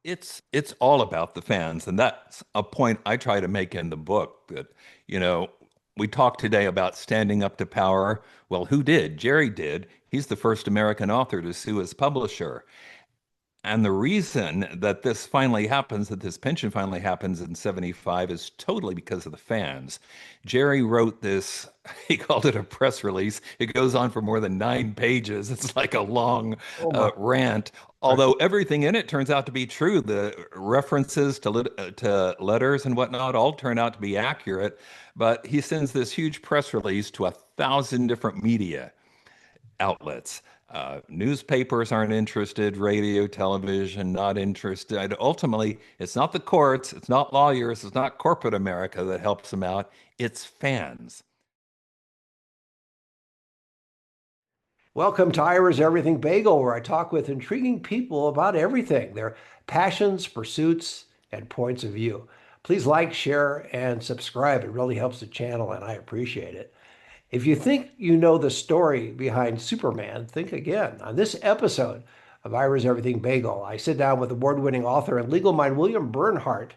it's all about the fans, and that's a point I try to make in the book that, you know, we talk today about standing up to power. Well, who did? Jerry did. He's the first American author to sue his publisher. And the reason that this finally happens, that this pension finally happens in 75, is totally because of the fans. Jerry wrote this, he called it a press release. It goes on for more than 9 pages. It's like a long Oh my. rant, Right. although everything in it turns out to be true. The references to letters and whatnot all turn out to be accurate. But he sends this huge press release to 1,000 different media outlets. Newspapers aren't interested, radio, television, not interested. Ultimately, it's not the courts, it's not lawyers, it's not corporate America that helps them out, it's fans. Welcome to Ira's Everything Bagel, where I talk with intriguing people about everything, their passions, pursuits, and points of view. Please like, share, and subscribe. It really helps the channel, and I appreciate it. If you think you know the story behind Superman, think again. On this episode of Ira's Everything Bagel, I sit down with award-winning author and legal mind William Bernhardt.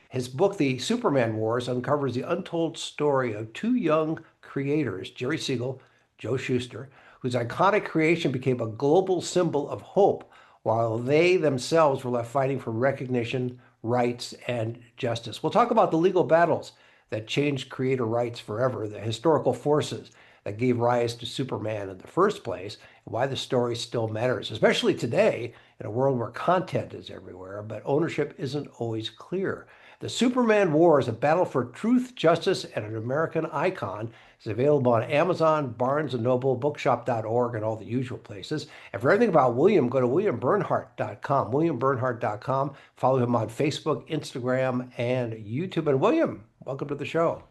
His book, The Superman Wars, uncovers the untold story of two young creators, Jer-rySiegel, Joe Shuster, whose iconic creation became a global symbol of hope, while they themselves were left fighting for recognition, rights, and justice. We'll talk about the legal battles that changed creator rights forever, the historical forces that gave rise to Superman in the first place, and why the story still matters, especially today in a world where content is everywhere, but ownership isn't always clear. The Superman Wars, a battle for truth, justice, and an American icon, is available on Amazon, Barnes& Noble, Bookshop.org, and all the usual places. And for everything about William, go to williambernhardt.com, williambernhardt.com. Follow him on Facebook, Instagram, and YouTube. And William, welcome to the show.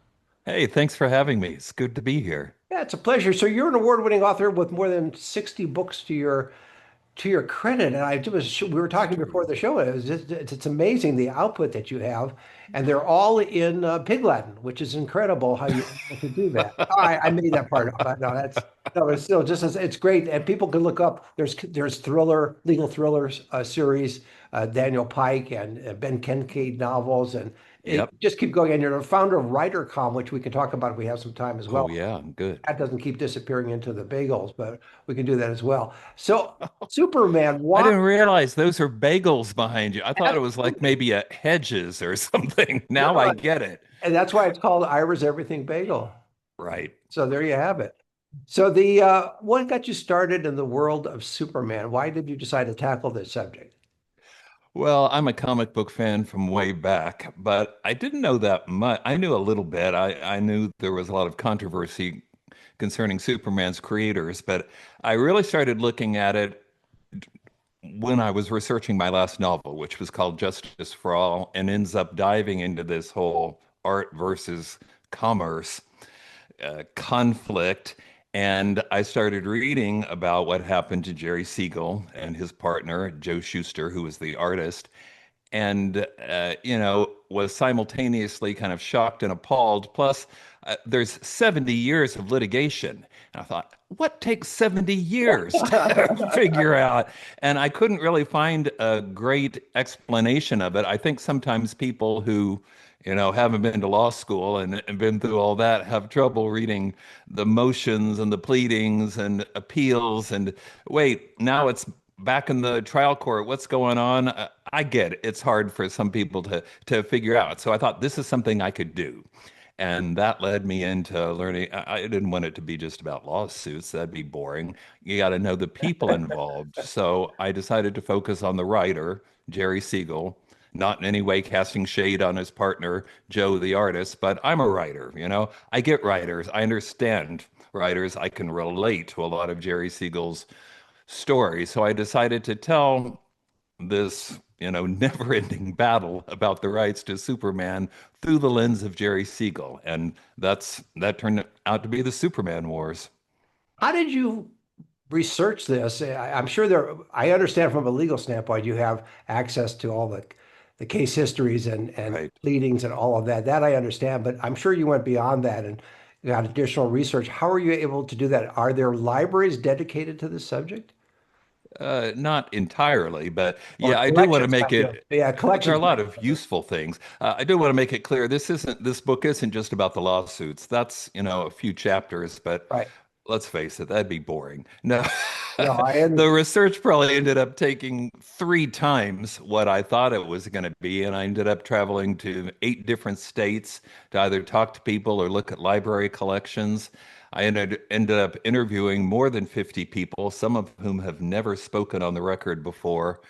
Hey, thanks for having me. It's good to be here. Yeah, it's a pleasure. So you're an award-winning author with more than 60 books to your credit, and we were It's talking true. before the show. It's amazing the output that you have, and they're all in Pig Latin, which is incredible how you're able to do that. I made that part up. No, that's no, it's still just as it's great, and people can look up. There's legal thrillers series, Daniel Pike and Ben Kincaid novels, and Yep. just keep going. And you're the founder of WriterCom, which we can talk about if we have some time as Oh, well. yeah, good. That doesn't keep disappearing into the bagels, but we can do that as well. So, Superman, I why? didn't realize those are bagels behind you. I thought it was like maybe a hedges or something. Now I No, get it. and that's why it's called Ira's Everything Bagel. Right. So there you have it. So what got you started in the world of Superman? Why did you decide to tackle this subject? Well, I'm a comic book fan from way back, but I didn't know that much. I knew a little bit. I knew there was a lot of controversy concerning Superman's creators, but I really started looking at it when I was researching my last novel, which was called Justice for All, and ends up diving into this whole art versus commerce conflict. And I started reading about what happened to Jer-rySiegel and his partner, Joe Shuster, who was the artist, and was simultaneously kind of shocked and appalled. Plus, there's 70 years of litigation. And I thought, what takes 70 years to figure out? And I couldn't really find a great explanation of it. I think sometimes people who haven't been to law school and been through all that have trouble reading the motions and the pleadings and appeals and wait, now it's back in the trial court. What's going on? I get it. It's hard for some people to figure out. So I thought this is something I could do. And that led me into learning. I didn't want it to be just about lawsuits. That'd be boring. You got to know the people involved. So I decided to focus on the writer, Jer-rySiegel, not in any way casting shade on his partner, Joe, the artist, but I'm a writer, I get writers. I understand writers. I can relate to a lot of Jer-rySiegel's story. So I decided to tell this, never-ending battle about the rights to Superman through the lens of Jer-rySiegel, and that turned out to be the Superman Wars. How did you research this? I'm sure I understand from a legal standpoint, you have access to all the case histories and Right. pleadings and all of that. That I understand, but I'm sure you went beyond that and got additional research. How are you able to do that? Are there libraries dedicated to this subject? Not entirely, but or yeah, I do want to collections make might be. it. Yeah, There are collections a lot might be of better. useful things. I do want to make it clear this book isn't just about the lawsuits. That's, a few chapters, but Right. let's face it, that'd be boring. No, No, I the understand. research probably ended up taking three times what I thought it was going to be, and I ended up traveling to eight different states to either talk to people or look at library collections. I ended up interviewing more than 50 people, some of whom have never spoken on the record before,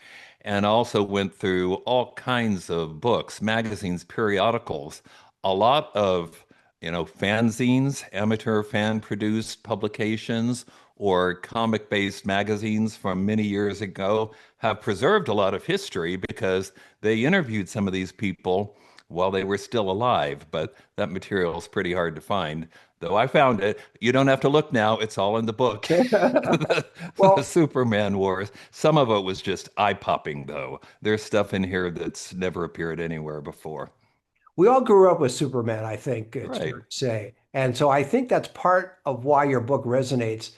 and also went through all kinds of books, magazines, periodicals, a lot of, fanzines, amateur fan produced publications, or comic based magazines from many years ago have preserved a lot of history because they interviewed some of these people while they were still alive. But that material is pretty hard to find. Though I found it. You don't have to look now, it's all in the book. The Well, Superman Wars. Some of it was just eye popping, though. There's stuff in here that's never appeared anywhere before. we all grew up with Superman, I think it's Right. fair to say. And so I think that's part of why your book resonates.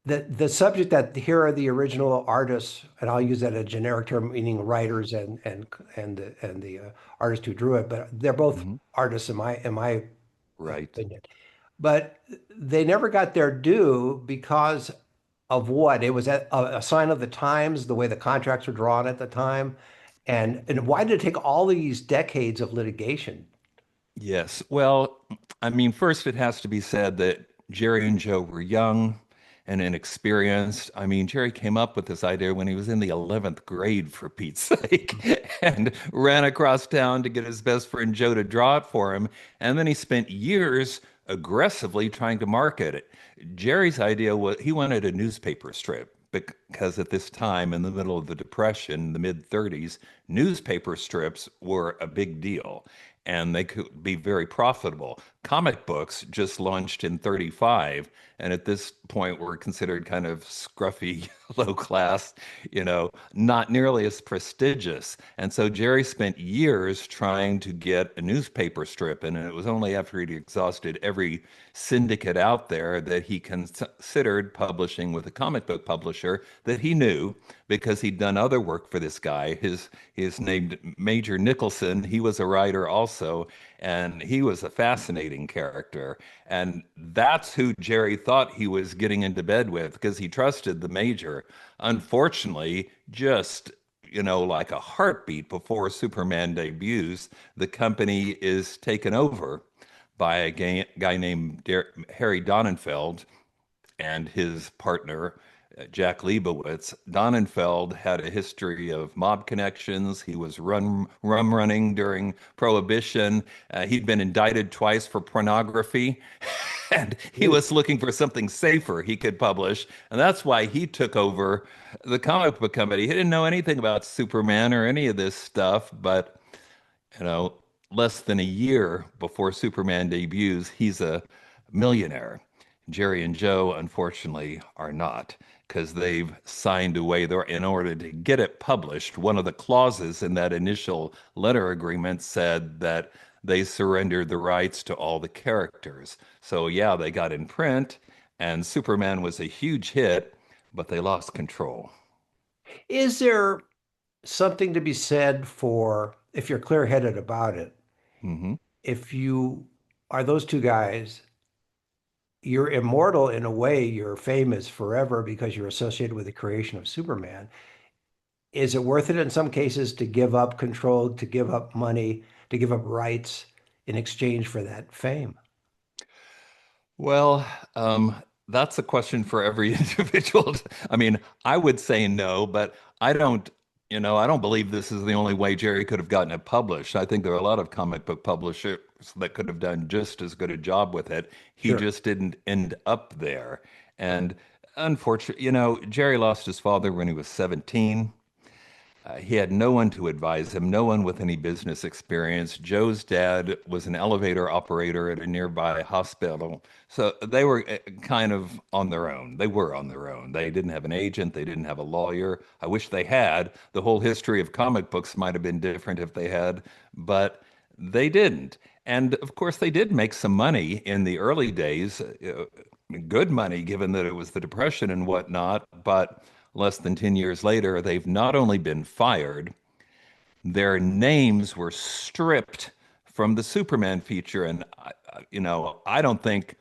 The subject that here are the original artists, and I'll use that as a generic term, meaning writers and the artist who drew it, but they're both Hmm. artists in my Right. opinion. But they never got their due because of what? It was a sign of the times, the way the contracts were drawn at the time. And why did it take all these decades of litigation? Yes. Well, I mean, first it has to be said that Jerry and Joe were young and inexperienced. I mean, Jerry came up with this idea when he was in the 11th grade, for Pete's sake, and ran across town to get his best friend Joe to draw it for him. And then he spent years aggressively trying to market it. Jerry's idea was he wanted a newspaper strip because at this time, in the middle of the Depression, the mid 30s, newspaper strips were a big deal and they could be very profitable. Comic books just launched in 35, and at this point were considered kind of scruffy, low class, not nearly as prestigious. And so Jerry spent years trying to get a newspaper strip, and it was only after he'd exhausted every syndicate out there that he considered publishing with a comic book publisher that he knew because he'd done other work for this guy. His named Major Nicholson. He was a writer also, and he was a fascinating character. And that's who Jerry thought he was getting into bed with because he trusted the Major. Unfortunately, just like a heartbeat before Superman debuts, the company is taken over by a guy named Harry Donenfeld and his partner, Jack Leibowitz. Donenfeld had a history of mob connections. He was rum running during Prohibition. He'd been indicted twice for pornography, and he was looking for something safer he could publish. And that's why he took over the comic book company. He didn't know anything about Superman or any of this stuff, but you know, less than a year before Superman debuts, he's a millionaire. Jerry and Joe, unfortunately, are not because they've signed away there in order to get it published. One of the clauses in that initial letter agreement said that they surrendered the rights to all the characters. So, yeah, they got in print, and Superman was a huge hit, but they lost control. Is there something to be said for, if you're clear-headed about it, Hmm. if you are those two guys, you're immortal in a way, your fame is forever because you're associated with the creation of Superman. Is it worth it in some cases to give up control, to give up money, to give up rights in exchange for that fame? Well, that's a question for every individual. I mean, I would say no, but I don't believe this is the only way Jerry could have gotten it published. I think there are a lot of comic book publishers that could have done just as good a job with it. He Sure. just didn't end up there. And unfortunately, Jerry lost his father when he was 17. He had no one to advise him, no one with any business experience. Joe's dad was an elevator operator at a nearby hospital. So they were kind of on their own. They were on their own. They didn't have an agent, they didn't have a lawyer. I wish they had. The whole history of comic books might have been different if they had, but they didn't. And of course, they did make some money in the early days, good money given that it was the Depression and whatnot. But less than 10 years later, they've not only been fired, their names were stripped from the Superman feature. And, I don't think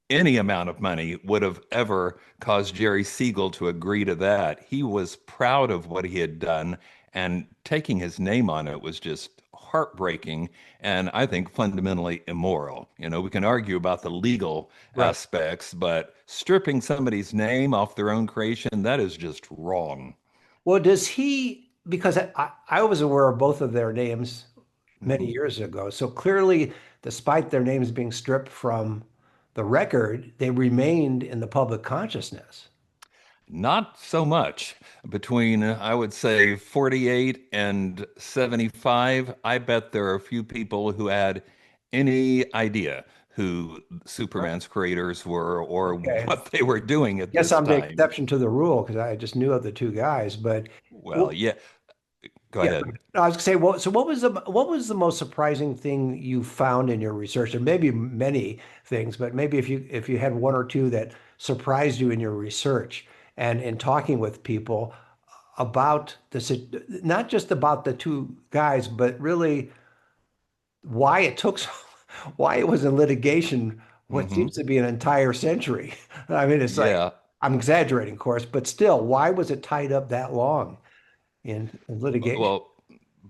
any amount of money would have ever caused Jer-rySiegel to agree to that. He was proud of what he had done, and taking his name on it was just heartbreaking and I think fundamentally immoral. We can argue about the legal Right. aspects, but stripping somebody's name off their own creation, that is just wrong. Well, does he, because I was aware of both of their names many Mhm. years ago. So clearly, despite their names being stripped from the record, they remained in the public consciousness. Not so much. Between, I would say, 48 and 75, I bet there are a few people who had any idea who Right. Superman's creators were or Okay. what they were doing at Guess this I'm the time. exception to the rule because I just knew of the two guys. But Well, well, yeah, go yeah, ahead. no, I was gonna say, well, so what was the most surprising thing you found in your research? And maybe many things, but maybe if you had one or two that surprised you in your research and in talking with people about this, not just about the two guys, but really why it took so, why it was in litigation what Hmm. seems to be an entire century. I mean, it's like Yeah. I'm exaggerating, of course, but still, why was it tied up that long in litigation? Well,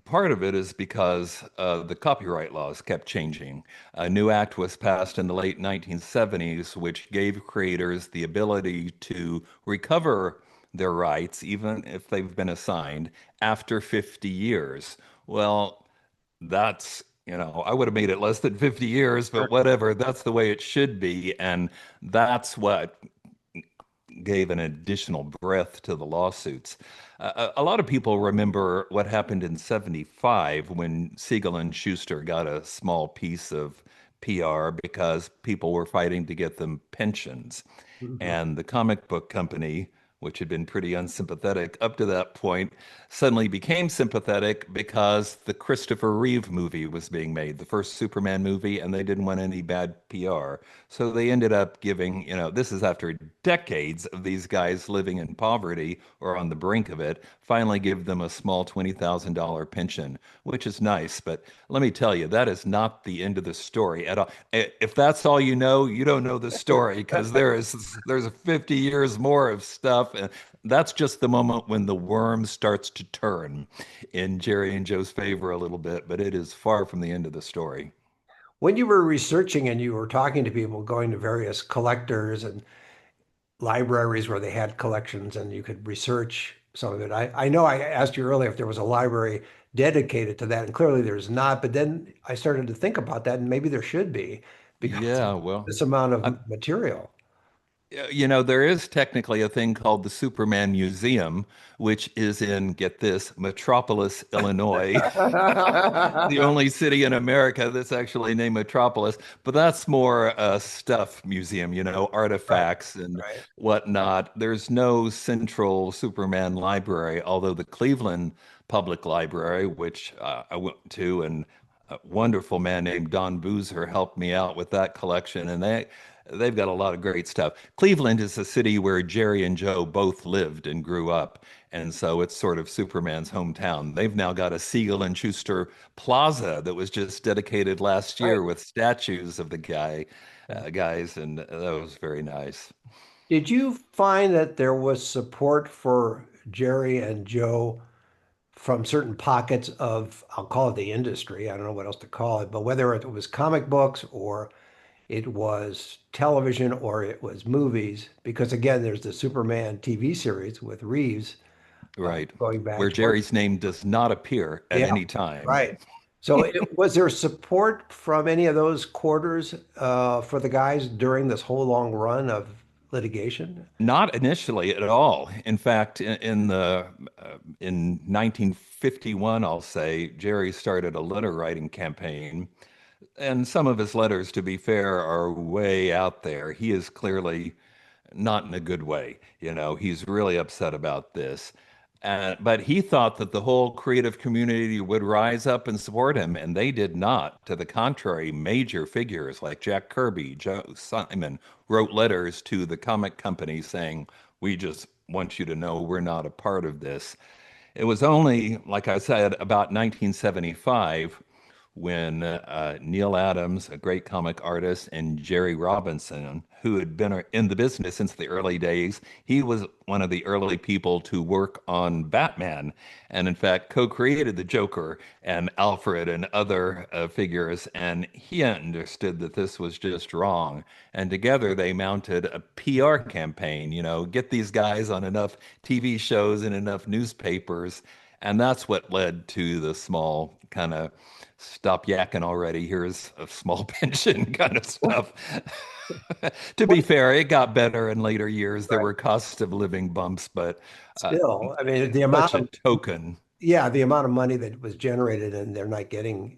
part of it is because the copyright laws kept changing. A new act was passed in the late 1970s, which gave creators the ability to recover their rights, even if they've been assigned, after 50 years. Well, I would have made it less than 50 years, but whatever, that's the way it should be. And that's what gave an additional breath to the lawsuits. A lot of people remember what happened in 75 when Siegel and Shuster got a small piece of PR because people were fighting to get them pensions. Mhm. And the comic book company, which had been pretty unsympathetic up to that point, suddenly became sympathetic because the Christopher Reeve movie was being made, the first Superman movie, and they didn't want any bad PR. So they ended up giving, this is after decades of these guys living in poverty or on the brink of it, finally give them a small $20,000 pension, which is nice. But let me tell you, that is not the end of the story at all. If that's all you don't know the story because there's 50 years more of stuff, and that's just the moment when the worm starts to turn in Jerry and Joe's favor a little bit, but it is far from the end of the story. When you were researching and you were talking to people, going to various collectors and libraries where they had collections and you could research some of it. I know I asked you earlier if there was a library dedicated to that, and clearly there's not. But then I started to think about that, and maybe there should be because of Yeah, well, this amount I, of material. There is technically a thing called the Superman Museum, which is in, get this, Metropolis, Illinois, the only city in America that's actually named Metropolis. But that's more a stuff museum, Right, artifacts and right. whatnot. There's no central Superman library, although the Cleveland Public Library, which I went to, and a wonderful man named Don Boozer helped me out with that collection, and they've got a lot of great stuff. Cleveland is a city where Jerry and Joe both lived and grew up, and so it's sort of Superman's hometown. They've now got a Siegel and Schuster Plaza that was just dedicated last Right. year with statues of the Yeah. guys, and that was very nice. Did you find that there was support for Jerry and Joe from certain pockets of, I'll call it the industry, I don't know what else to call it, but whether it was comic books or it was television or it was movies, because again, there's the Superman TV series with Reeves Right, going back where 20. Jerry's name does not appear at Yeah, any time. right. So was there support from any of those quarters for the guys during this whole long run of litigation? Not initially at all. In fact, in 1951, I'll say, Jerry started a letter writing campaign, and some of his letters, to be fair, are way out there. He is clearly not in a good way. He's really upset about this. But he thought that the whole creative community would rise up and support him, and they did not. To the contrary, major figures like Jack Kirby, Joe Simon wrote letters to the comic company saying, "We just want you to know we're not a part of this. It was only, like I said, about 1975 when Neil Adams, a great comic artist, and Jerry Robinson, who had been in the business since the early days, he was one of the early people to work on Batman, and in fact co-created the Joker and Alfred and other figures. And he understood that this was just wrong. And together they mounted a PR campaign, get these guys on enough TV shows and enough newspapers. And that's what led to the small kind of stop yakking already. Here's a small pension kind of stuff. To be fair, it got better in later years. There Right. were cost of living bumps, but uh, Still, I mean, it's such a token. the amount of money that was generated and they're not getting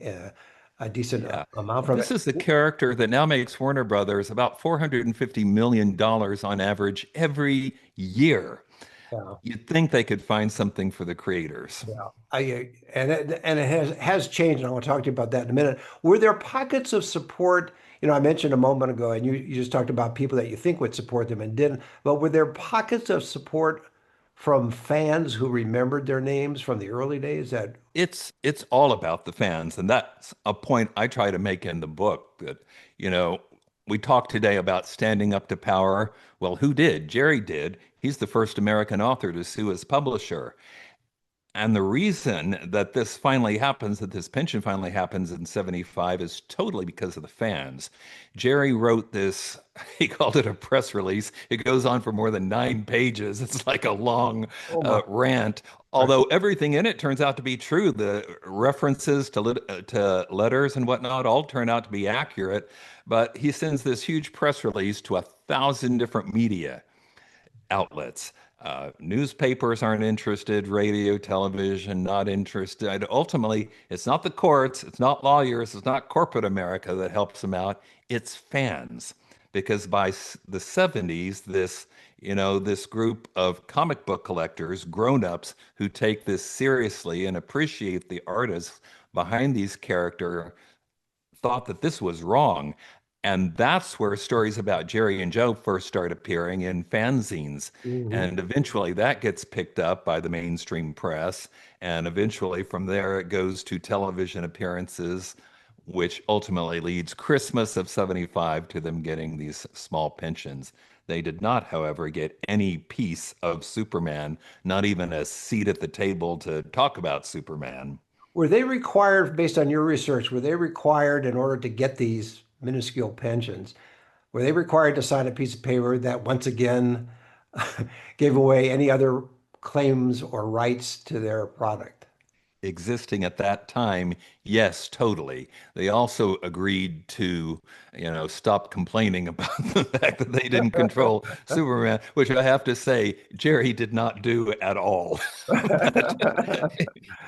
a decent Yeah. amount from This it. is a character that now makes Warner Brothers about $450 million on average every year. Yeah. You'd think they could find something for the creators. Yeah, and it has changed, and I want to talk to you about that in a minute. Were there pockets of support? I mentioned a moment ago, and you just talked about people that you think would support them and didn't. But were there pockets of support from fans who remembered their names from the early days? That It's all about the fans, and that's a point I try to make in the book that, you know, we talk today about standing up to power. Well, who did? Jerry did. He's the first American author to sue his publisher. And the reason that this finally happens, that this pension finally happens in 75, is totally because of the fans. Jerry wrote this, he called it a press release. It goes on for more than 9 pages. It's like a long oh my, rant, right. although everything in it turns out to be true. The references to letters and whatnot all turn out to be accurate. But he sends this huge press release to 1,000 different media outlets. Newspapers aren't interested, radio, television, not interested. Ultimately, it's not the courts, it's not lawyers, it's not corporate America that helps them out, it's fans. Because by the 70s, this group of comic book collectors, grown-ups who take this seriously and appreciate the artists behind these characters thought that this was wrong. And that's where stories about Jerry and Joe first start appearing in fanzines. Mhm. And eventually that gets picked up by the mainstream press. And eventually from there it goes to television appearances, which ultimately leads Christmas of 75 to them getting these small pensions. They did not, however, get any piece of Superman, not even a seat at the table to talk about Superman. Were they required, based on your research, were they required in order to get these minuscule pensions? Were they required to sign a piece of paper that once again gave away any other claims or rights to their product? Existing at that time, yes, totally. They also agreed to, stop complaining about the fact that they didn't control Superman, which I have to say, Jerry did not do at all. But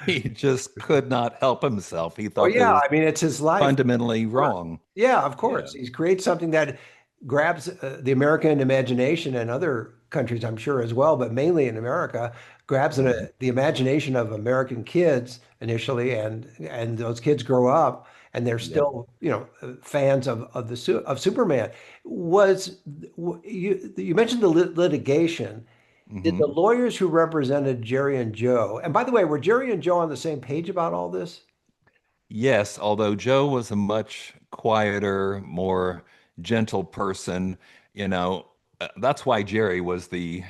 he just could not help himself. He Well, thought that yeah, was I mean, it's his life. fundamentally Course. wrong. Yeah, of Yeah. course. He creates something that grabs the American imagination and other countries, I'm sure, as well, but mainly in America, grabs Mhm. the imagination of American kids initially, and those kids grow up and they're Yep. still, fans of Superman. Was you mentioned the litigation? Did the Mhm. lawyers who represented Jerry and Joe, and by the way, were Jerry and Joe on the same page about all this? Yes, although Joe was a much quieter, more gentle person, that's why Jerry was in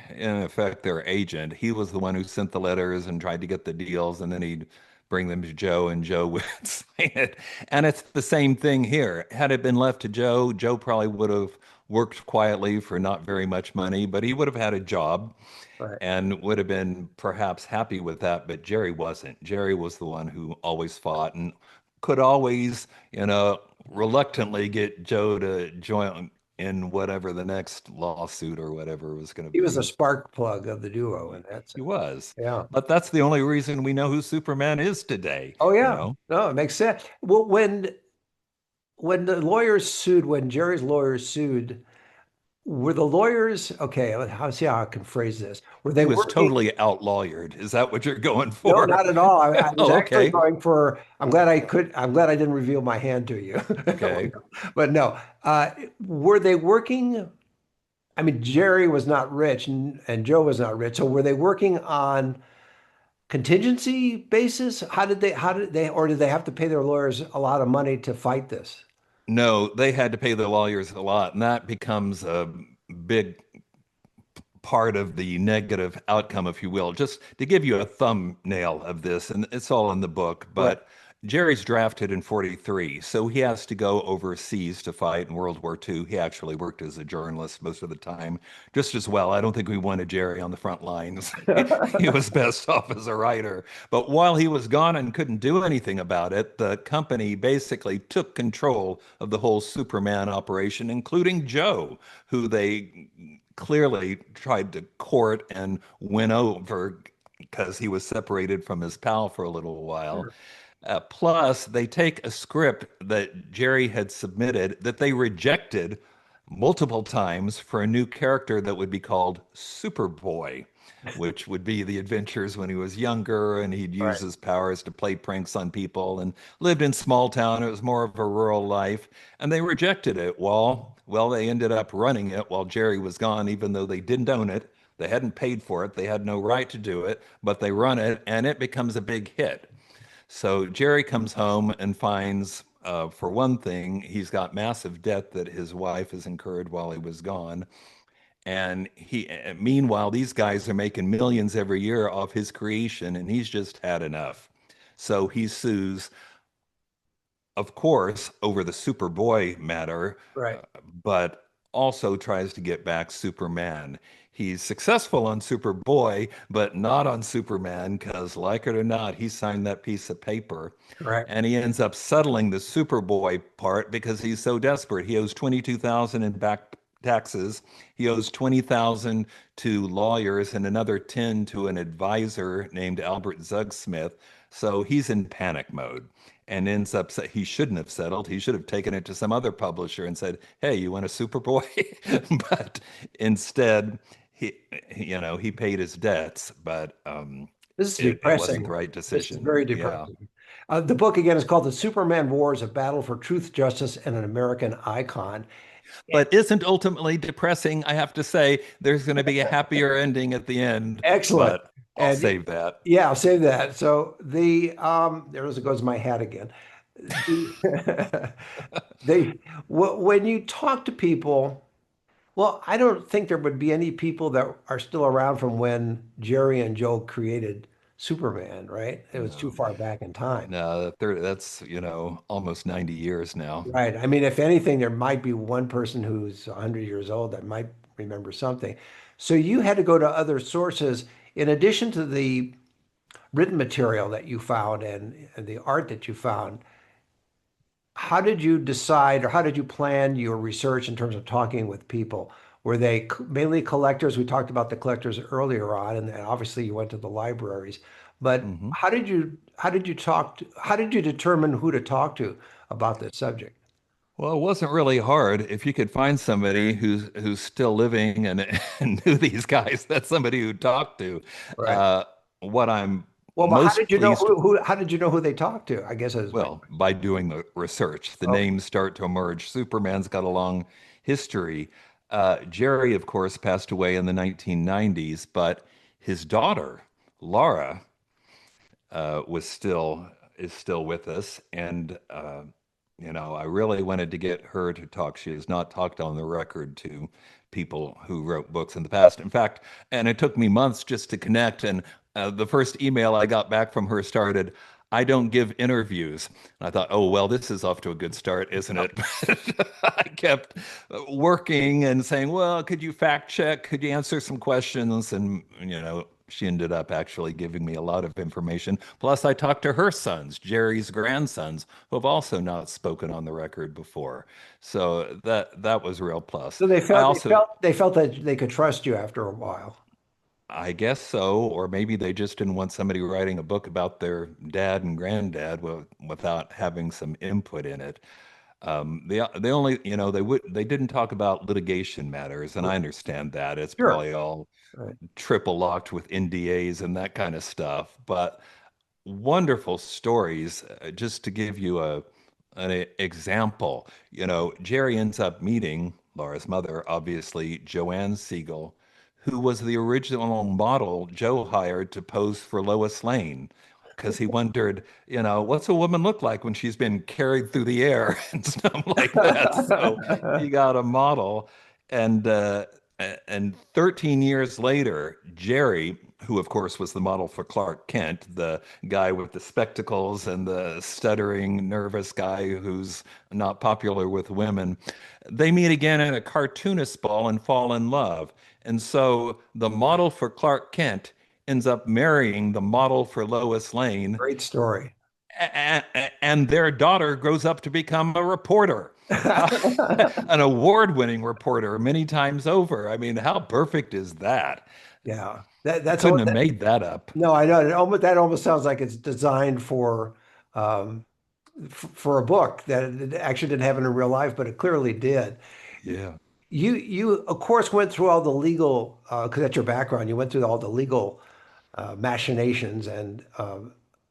effect, their agent. He was the one who sent the letters and tried to get the deals, and then he'd bring them to Joe, and Joe would sign it. And it's the same thing here. Had it been left to Joe, Joe probably would have worked quietly for not very much money, but he would have had a job Right. and would have been perhaps happy with that, but Jerry wasn't. Jerry was the one who always fought and could always, reluctantly get Joe to join in whatever the next lawsuit or whatever was going to He was a be. spark plug of the duo in that He sense. was. Yeah. But that's the only reason we know who Superman is today, Oh you yeah. know? No, it makes sense. Well, when the lawyers sued, when Jerry's lawyers sued, were the lawyers okay? See how I can phrase this. Were He they was working? totally outlawyered. Is that what you're going No, for? not at all. I was Oh, actually okay. going for. I'm glad I didn't reveal my hand to you. Okay. But no, were they working I mean, Jerry was not rich and Joe was not rich. So were they working on contingency basis? Or did they have to pay their lawyers a lot of money to fight this? No, they had to pay the lawyers a lot, and that becomes a big part of the negative outcome, if you will. Just to give you a thumbnail of this, and it's all in the book, Right. but Jerry's drafted in 43, so he has to go overseas to fight in World War II. He actually worked as a journalist most of the time, just as well. I don't think we wanted Jerry on the front lines. He was best off as a writer. But while he was gone and couldn't do anything about it, the company basically took control of the whole Superman operation, including Joe, who they clearly tried to court and win over because he was separated from his pal for a little while. Sure. Plus, they take a script that Jerry had submitted that they rejected multiple times for a new character that would be called Superboy, which would be the adventures when he was younger and he'd use Right. his powers to play pranks on people and lived in small town. It was more of a rural life, and they rejected it. Well, they ended up running it while Jerry was gone, even though they didn't own it. They hadn't paid for it. They had no right to do it, but they run it, and it becomes a big hit. So Jerry comes home and finds, for one thing, he's got massive debt that his wife has incurred while he was gone. And meanwhile, these guys are making millions every year off his creation, and he's just had enough. So he sues, of course, over the Superboy matter, Right. but also tries to get back Superman. He's successful on Superboy, but not on Superman because, like it or not, he signed that piece of paper. Correct. And he ends up settling the Superboy part because he's so desperate. He owes 22,000 in back taxes. He owes 20,000 to lawyers and another 10 to an advisor named Albert Zugsmith. So he's in panic mode and ends up he shouldn't have settled. He should have taken it to some other publisher and said, "Hey, you want a Superboy?" But instead, he he paid his debts, but This is it wasn't the depressing. right This is decision. very Yeah. depressing. The book again is called The Superman Wars, a battle for truth, justice, and an American icon. But isn't ultimately depressing, I have to say. There's going to be a happier ending at the end, Excellent. but I'll And save that. yeah, I'll save that. So there goes my hat again. The, when you talk to people, well, I don't think there would be any people that are still around from when Jerry and Joe created Superman, right? It was too No, far back in time. no, that's, almost 90 years now. Right. I mean, if anything, there might be one person who's 100 years old that might remember something. So you had to go to other sources in addition to the written material that you found and the art that you found. How did you decide or how did you plan your research in terms of talking with people? Were they mainly collectors? We talked about the collectors earlier on, and then obviously you went to the libraries. But Hmm. how did you determine who to talk to about this subject? Well, it wasn't really hard. If you could find somebody who's still living and, and knew these guys, that's somebody who talked to. Right. Uh, what I'm Well, but how most did you know pleased, how did you know who they talked to? I guess is my well, by doing the research, the okay. names start to emerge. Superman's got a long history. Jerry, of course, passed away in the 1990s, but his daughter, Laura, was still is still with us, and I really wanted to get her to talk. She has not talked on the record to people who wrote books in the past. In fact, and it took me months just to connect. And the first email I got back from her started, "I don't give interviews." And I thought, oh, well, this is off to a good start, isn't it? But I kept working and saying, well, could you fact check? Could you answer some questions? And, she ended up actually giving me a lot of information. Plus, I talked to her sons, Jerry's grandsons, who have also not spoken on the record before. So that was a real plus. So they I felt also, they felt that they could trust you after a while. I guess so, or maybe they just didn't want somebody writing a book about their dad and granddad without having some input in it. They only, they didn't talk about litigation matters, and I understand that. It's Sure. probably all Right. triple locked with NDAs and that kind of stuff. But wonderful stories. Just to give you an example, Jerry ends up meeting Laura's mother, obviously, Joanne Siegel, who was the original model Joe hired to pose for Lois Lane. Because he wondered, what's a woman look like when she's been carried through the air and stuff like that. So he got a model, and and 13 years later, Jerry, who of course was the model for Clark Kent, the guy with the spectacles and the stuttering, nervous guy who's not popular with women, they meet again at a cartoonist ball and fall in love. And so the model for Clark Kent ends up marrying the model for Lois Lane, Great story. and their daughter grows up to become a reporter, an award-winning reporter many times over. I mean, how perfect is that? Yeah, that's Couldn't all. have made that up. No, I know. That almost sounds like it's designed um, for a book that it actually didn't happen in real life, but it clearly did. Yeah. You of course went through all the legal because that's your background. You went through all the legal machinations, and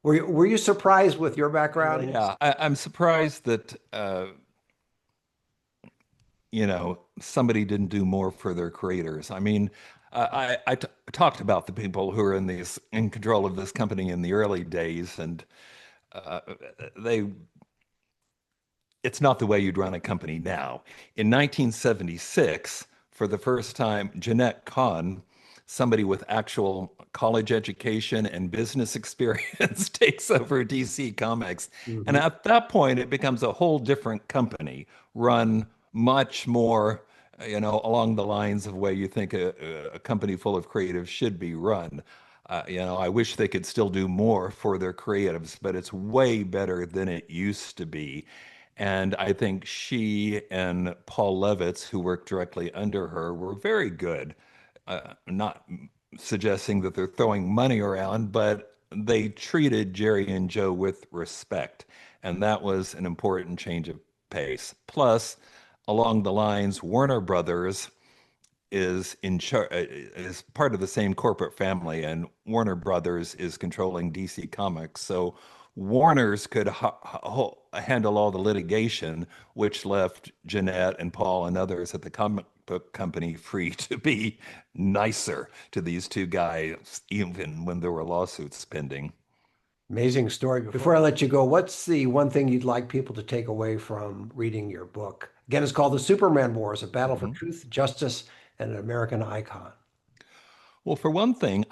were you surprised with your background? Yeah, I'm surprised that somebody didn't do more for their creators. I mean, I talked about the people who are in control of this company in the early days, and uh, they it's not the way you'd run a company now. In 1976, for the first time, Jeanette Kahn, somebody with actual college education and business experience, takes over DC Comics. And Mhm. at that point, it becomes a whole different company, run much more, along the lines of where you think a company full of creatives should be run. I wish they could still do more for their creatives, but it's way better than it used to be. And I think she and Paul Levitz, who worked directly under her, were very good. Not suggesting that they're throwing money around, but they treated Jerry and Joe with respect. And that was an important change of pace. Plus, along the lines, Warner Brothers is part of the same corporate family, and Warner Brothers is controlling DC Comics. So Warner's could handle all the litigation, which left Jeanette and Paul and others at the comic book company free to be nicer to these two guys, even when there were lawsuits pending. Amazing story. Before I let you go, what's the one thing you'd like people to take away from reading your book? Again, it's called The Superman Wars, a battle for Mhm. truth, justice, and an American icon. Well, for one thing,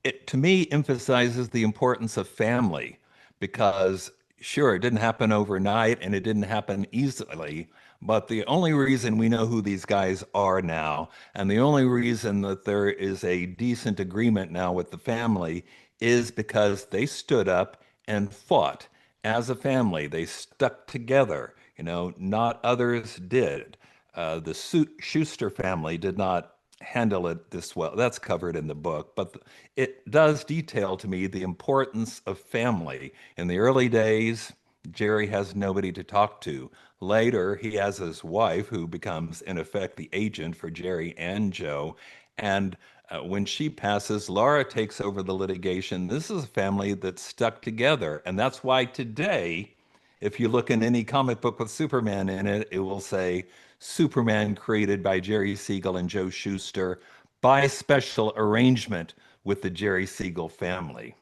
it to me emphasizes the importance of family because sure, it didn't happen overnight and it didn't happen easily, but the only reason we know who these guys are now, and the only reason that there is a decent agreement now with the family is because they stood up and fought as a family. They stuck together, not others did. The Shuster family did not handle it this well. That's covered in the book, but it does detail to me the importance of family. In the early days, Jerry has nobody to talk to. Later, he has his wife, who becomes, in effect, the agent for Jerry and Joe. And when she passes, Laura takes over the litigation. This is a family that's stuck together. And that's why today, if you look in any comic book with Superman in it, it will say Superman created by Jerry Siegel and Joe Shuster by special arrangement with the Jerry Siegel family.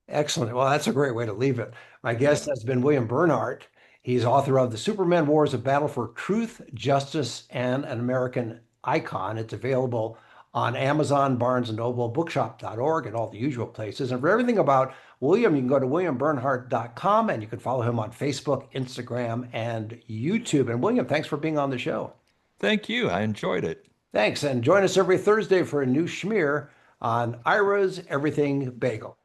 Excellent. Well, that's a great way to leave it. My guest Yeah. has been William Bernhardt. He's author of The Superman Wars, a battle for truth, justice, and an American icon. It's available on Amazon, Barnes& and Noble, bookshop.org, and all the usual places. And for everything about William, you can go to williambernhardt.com and you can follow him on Facebook, Instagram, and YouTube. And William, thanks for being on the show. Thank you. I enjoyed it. Thanks. And join us every Thursday for a new schmear on Ira's Everything Bagel.